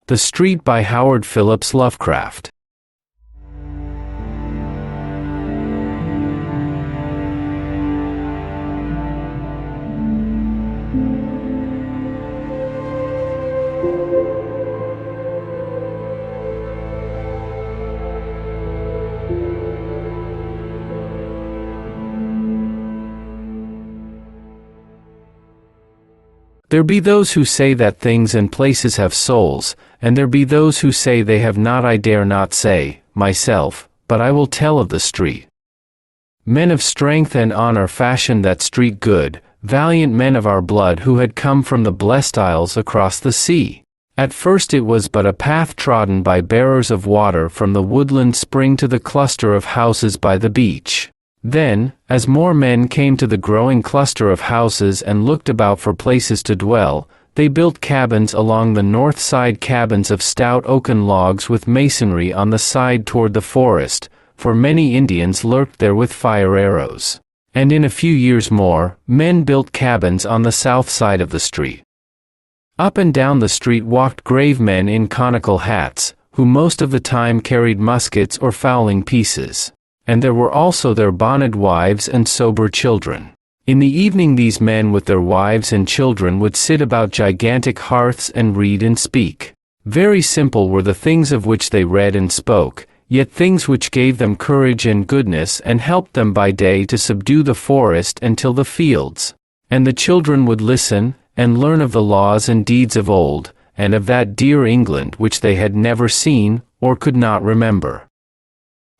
The Street by Howard Phillips Lovecraft. There be those who say that things and places have souls, and there be those who say they have not. I dare not say, myself, but I will tell of the street. Men of strength and honor fashioned that street good, valiant men of our blood who had come from the blessed isles across the sea. At first it was but a path trodden by bearers of water from the woodland spring to the cluster of houses by the beach. Then, as more men came to the growing cluster of houses and looked about for places to dwell, they built cabins along the north side, cabins of stout oaken logs with masonry on the side toward the forest, for many Indians lurked there with fire arrows. And in a few years more, men built cabins on the south side of the street. Up and down the street walked grave men in conical hats, who most of the time carried muskets or fowling pieces. And there were also their bonneted wives and sober children. In the evening these men with their wives and children would sit about gigantic hearths and read and speak. Very simple were the things of which they read and spoke, yet things which gave them courage and goodness and helped them by day to subdue the forest and till the fields. And the children would listen, and learn of the laws and deeds of old, and of that dear England which they had never seen, or could not remember.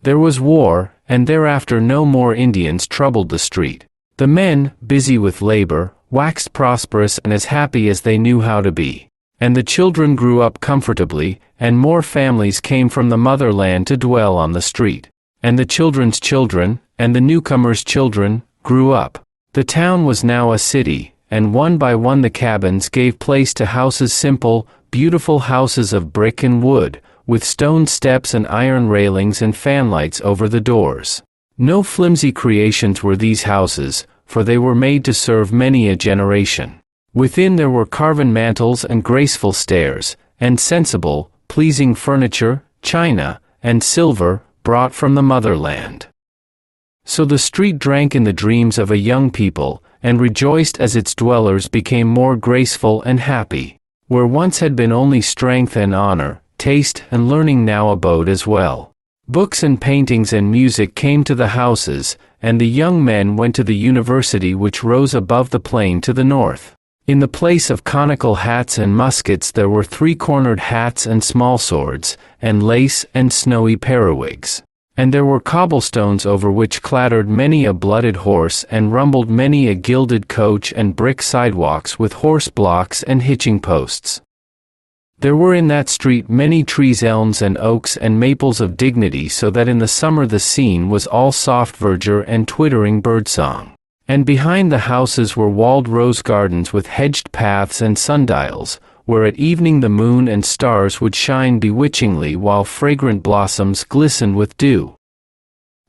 There was war, and thereafter no more Indians troubled the street. The men, busy with labor, waxed prosperous and as happy as they knew how to be. And the children grew up comfortably, and more families came from the motherland to dwell on the street. And the children's children, and the newcomers' children, grew up. The town was now a city, and one by one the cabins gave place to houses, simple, beautiful houses of brick and wood, with stone steps and iron railings and fanlights over the doors. No flimsy creations were these houses, for they were made to serve many a generation. Within there were carven mantels and graceful stairs, and sensible, pleasing furniture, china, and silver, brought from the motherland. So the street drank in the dreams of a young people, and rejoiced as its dwellers became more graceful and happy. Where once had been only strength and honor, taste and learning now abode as well. Books and paintings and music came to the houses, and the young men went to the university which rose above the plain to the north. In the place of conical hats and muskets there were three-cornered hats and small swords, and lace and snowy periwigs. And there were cobblestones over which clattered many a blooded horse and rumbled many a gilded coach, and brick sidewalks with horse blocks and hitching posts. There were in that street many trees, elms and oaks and maples of dignity, so that in the summer the scene was all soft verdure and twittering birdsong. And behind the houses were walled rose gardens with hedged paths and sundials, where at evening the moon and stars would shine bewitchingly while fragrant blossoms glistened with dew.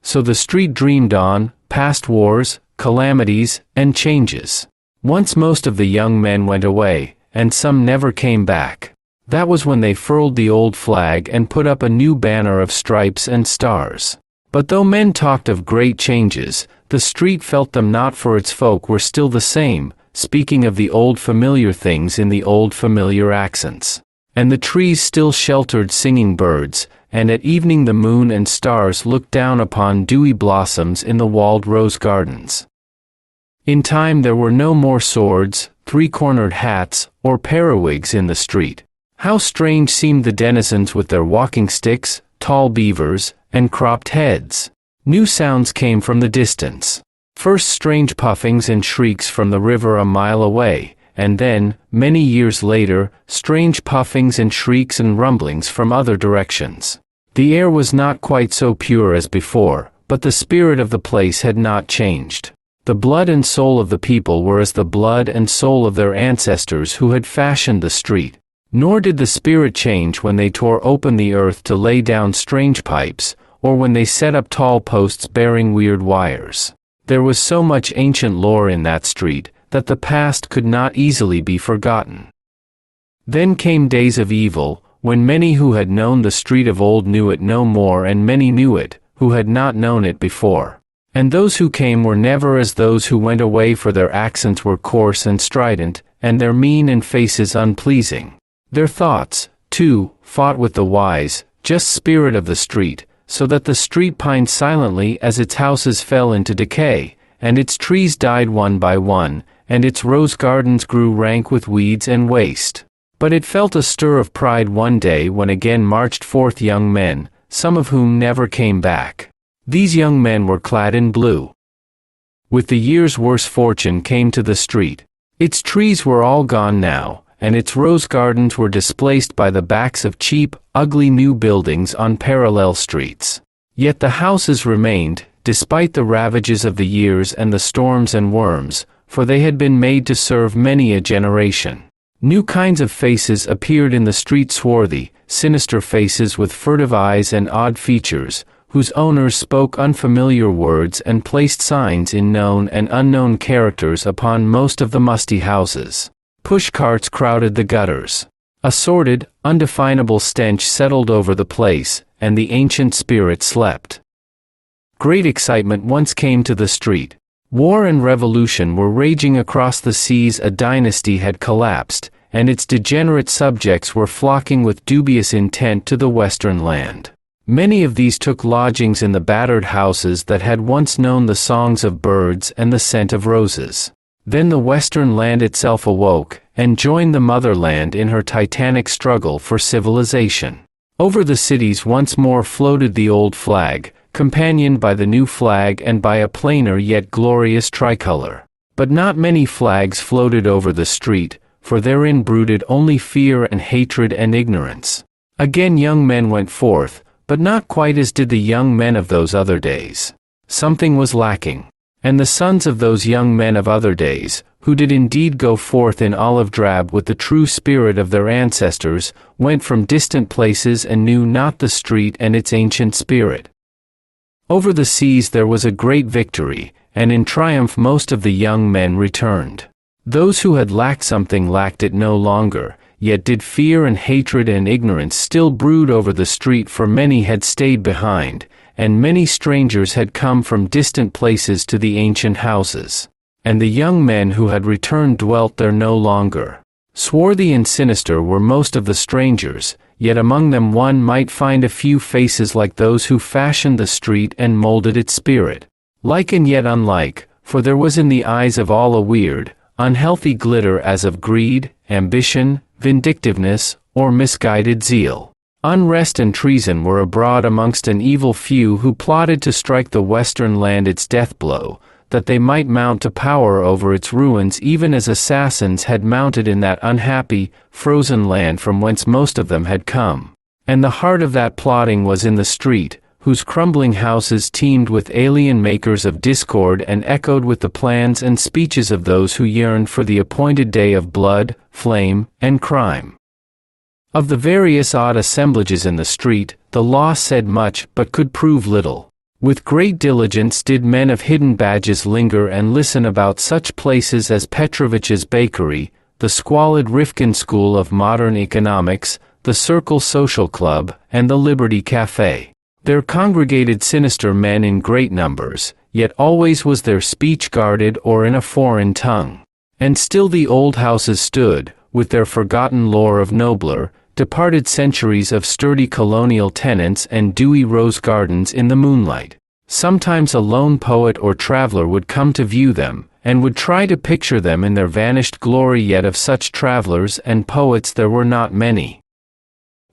So the street dreamed on, past wars, calamities, and changes. Once most of the young men went away, and some never came back. That was when they furled the old flag and put up a new banner of stripes and stars. But though men talked of great changes, the street felt them not, for its folk were still the same, speaking of the old familiar things in the old familiar accents. And the trees still sheltered singing birds, and at evening the moon and stars looked down upon dewy blossoms in the walled rose gardens. In time there were no more swords, three-cornered hats, or periwigs in the street. How strange seemed the denizens with their walking sticks, tall beavers, and cropped heads. New sounds came from the distance. First strange puffings and shrieks from the river a mile away, and then, many years later, strange puffings and shrieks and rumblings from other directions. The air was not quite so pure as before, but the spirit of the place had not changed. The blood and soul of the people were as the blood and soul of their ancestors who had fashioned the street. Nor did the spirit change when they tore open the earth to lay down strange pipes, or when they set up tall posts bearing weird wires. There was so much ancient lore in that street, that the past could not easily be forgotten. Then came days of evil, when many who had known the street of old knew it no more, and many knew it, who had not known it before. And those who came were never as those who went away, for their accents were coarse and strident, and their mien and faces unpleasing. Their thoughts, too, fought with the wise, just spirit of the street, so that the street pined silently as its houses fell into decay, and its trees died one by one, and its rose gardens grew rank with weeds and waste. But it felt a stir of pride one day when again marched forth young men, some of whom never came back. These young men were clad in blue. With the year's worse fortune came to the street. Its trees were all gone now, and its rose gardens were displaced by the backs of cheap, ugly new buildings on parallel streets. Yet the houses remained, despite the ravages of the years and the storms and worms, for they had been made to serve many a generation. New kinds of faces appeared in the street, swarthy, sinister faces with furtive eyes and odd features, whose owners spoke unfamiliar words and placed signs in known and unknown characters upon most of the musty houses. Push-carts crowded the gutters. A sordid, undefinable stench settled over the place, and the ancient spirit slept. Great excitement once came to the street. War and revolution were raging across the seas, a dynasty had collapsed, and its degenerate subjects were flocking with dubious intent to the western land. Many of these took lodgings in the battered houses that had once known the songs of birds and the scent of roses. Then the western land itself awoke, and joined the motherland in her titanic struggle for civilization. Over the cities once more floated the old flag, companioned by the new flag and by a plainer yet glorious tricolor. But not many flags floated over the street, for therein brooded only fear and hatred and ignorance. Again young men went forth, but not quite as did the young men of those other days. Something was lacking. And the sons of those young men of other days, who did indeed go forth in olive drab with the true spirit of their ancestors, went from distant places and knew not the street and its ancient spirit. Over the seas there was a great victory, and in triumph most of the young men returned. Those who had lacked something lacked it no longer, yet did fear and hatred and ignorance still brood over the street, for many had stayed behind, and many strangers had come from distant places to the ancient houses. And the young men who had returned dwelt there no longer. Swarthy and sinister were most of the strangers, yet among them one might find a few faces like those who fashioned the street and molded its spirit. Like and yet unlike, for there was in the eyes of all a weird, unhealthy glitter as of greed, ambition, vindictiveness, or misguided zeal. Unrest and treason were abroad amongst an evil few who plotted to strike the western land its death blow, that they might mount to power over its ruins, even as assassins had mounted in that unhappy, frozen land from whence most of them had come. And the heart of that plotting was in the street, whose crumbling houses teemed with alien makers of discord and echoed with the plans and speeches of those who yearned for the appointed day of blood, flame, and crime. Of the various odd assemblages in the street, the law said much but could prove little. With great diligence did men of hidden badges linger and listen about such places as Petrovich's Bakery, the squalid Rifkin School of Modern Economics, the Circle Social Club, and the Liberty Café. There congregated sinister men in great numbers, yet always was their speech guarded or in a foreign tongue. And still the old houses stood, with their forgotten lore of nobler, departed centuries of sturdy colonial tenants and dewy rose gardens in the moonlight. Sometimes a lone poet or traveler would come to view them, and would try to picture them in their vanished glory, yet of such travelers and poets there were not many.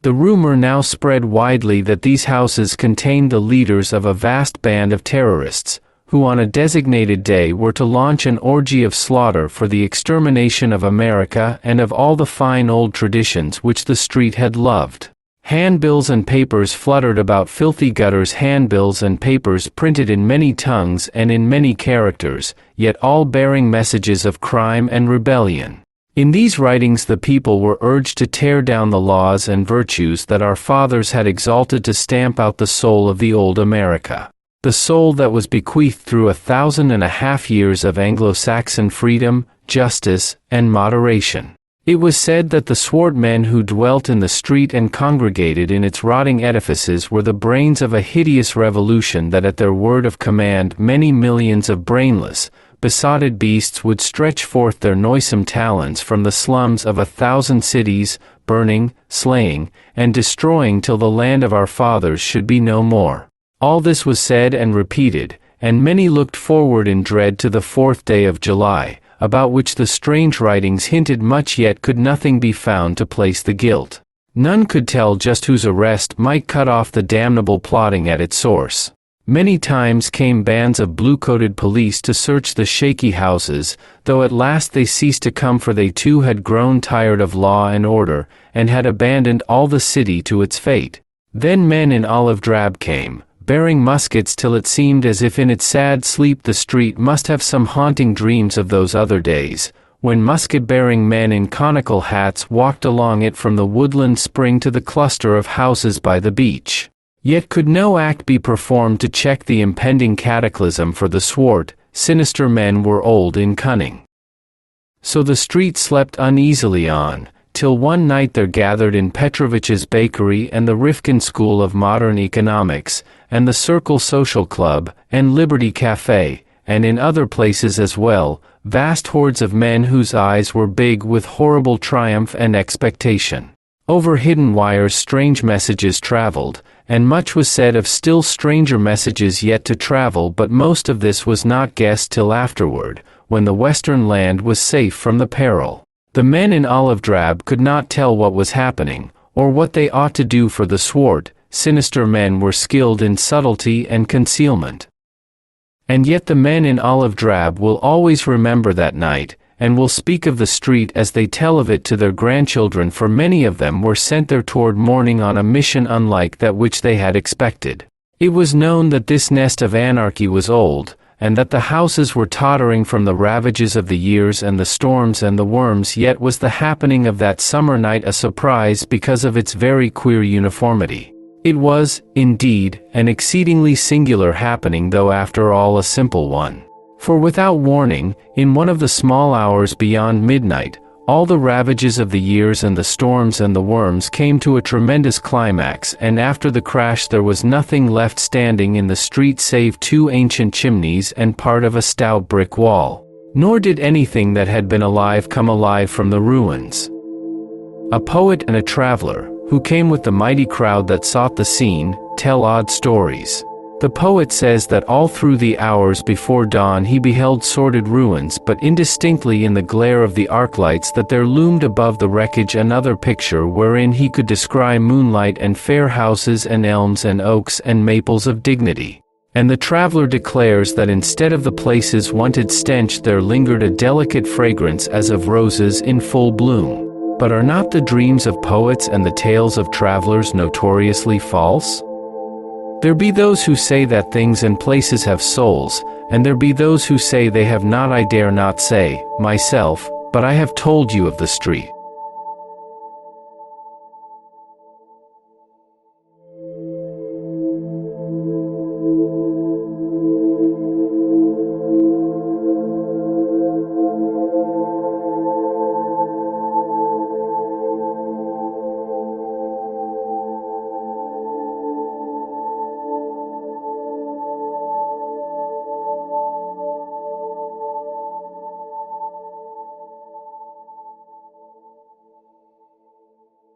The rumor now spread widely that these houses contained the leaders of a vast band of terrorists, who on a designated day were to launch an orgy of slaughter for the extermination of America and of all the fine old traditions which the street had loved. Handbills and papers fluttered about filthy gutters, handbills and papers printed in many tongues and in many characters, yet all bearing messages of crime and rebellion. In these writings the people were urged to tear down the laws and virtues that our fathers had exalted, to stamp out the soul of the old America. The soul that was bequeathed through 1,500 years of Anglo-Saxon freedom, justice, and moderation. It was said that the swart men who dwelt in the street and congregated in its rotting edifices were the brains of a hideous revolution, that at their word of command many millions of brainless, besotted beasts would stretch forth their noisome talons from the slums of 1,000 cities, burning, slaying, and destroying till the land of our fathers should be no more. All this was said and repeated, and many looked forward in dread to the 4th day of July, about which the strange writings hinted much, yet could nothing be found to place the guilt. None could tell just whose arrest might cut off the damnable plotting at its source. Many times came bands of blue-coated police to search the shaky houses, though at last they ceased to come, for they too had grown tired of law and order, and had abandoned all the city to its fate. Then men in olive drab came, bearing muskets, till it seemed as if in its sad sleep the street must have some haunting dreams of those other days, when musket-bearing men in conical hats walked along it from the woodland spring to the cluster of houses by the beach. Yet could no act be performed to check the impending cataclysm, for the swart, sinister men were old in cunning. So the street slept uneasily on, till one night there gathered in Petrovich's bakery and the Rifkin School of Modern Economics, and the Circle Social Club, and Liberty Cafe, and in other places as well, vast hordes of men whose eyes were big with horrible triumph and expectation. Over hidden wires strange messages traveled, and much was said of still stranger messages yet to travel, but most of this was not guessed till afterward, when the western land was safe from the peril. The men in olive drab could not tell what was happening, or what they ought to do, for the swart, sinister men were skilled in subtlety and concealment. And yet the men in olive drab will always remember that night, and will speak of the street as they tell of it to their grandchildren, for many of them were sent there toward morning on a mission unlike that which they had expected. It was known that this nest of anarchy was old, and that the houses were tottering from the ravages of the years and the storms and the worms, yet was the happening of that summer night a surprise because of its very queer uniformity. It was, indeed, an exceedingly singular happening, though after all a simple one. For without warning, in one of the small hours beyond midnight, all the ravages of the years and the storms and the worms came to a tremendous climax, and after the crash there was nothing left standing in the street save 2 ancient chimneys and part of a stout brick wall. Nor did anything that had been alive come alive from the ruins. A poet and a traveler, who came with the mighty crowd that sought the scene, tell odd stories. The poet says that all through the hours before dawn he beheld sordid ruins, but indistinctly in the glare of the arc lights that there loomed above the wreckage another picture, wherein he could descry moonlight and fair houses and elms and oaks and maples of dignity. And the traveler declares that instead of the place's wonted stench there lingered a delicate fragrance as of roses in full bloom. But are not the dreams of poets and the tales of travelers notoriously false? There be those who say that things and places have souls, and there be those who say they have not. I dare not say, myself, but I have told you of the street.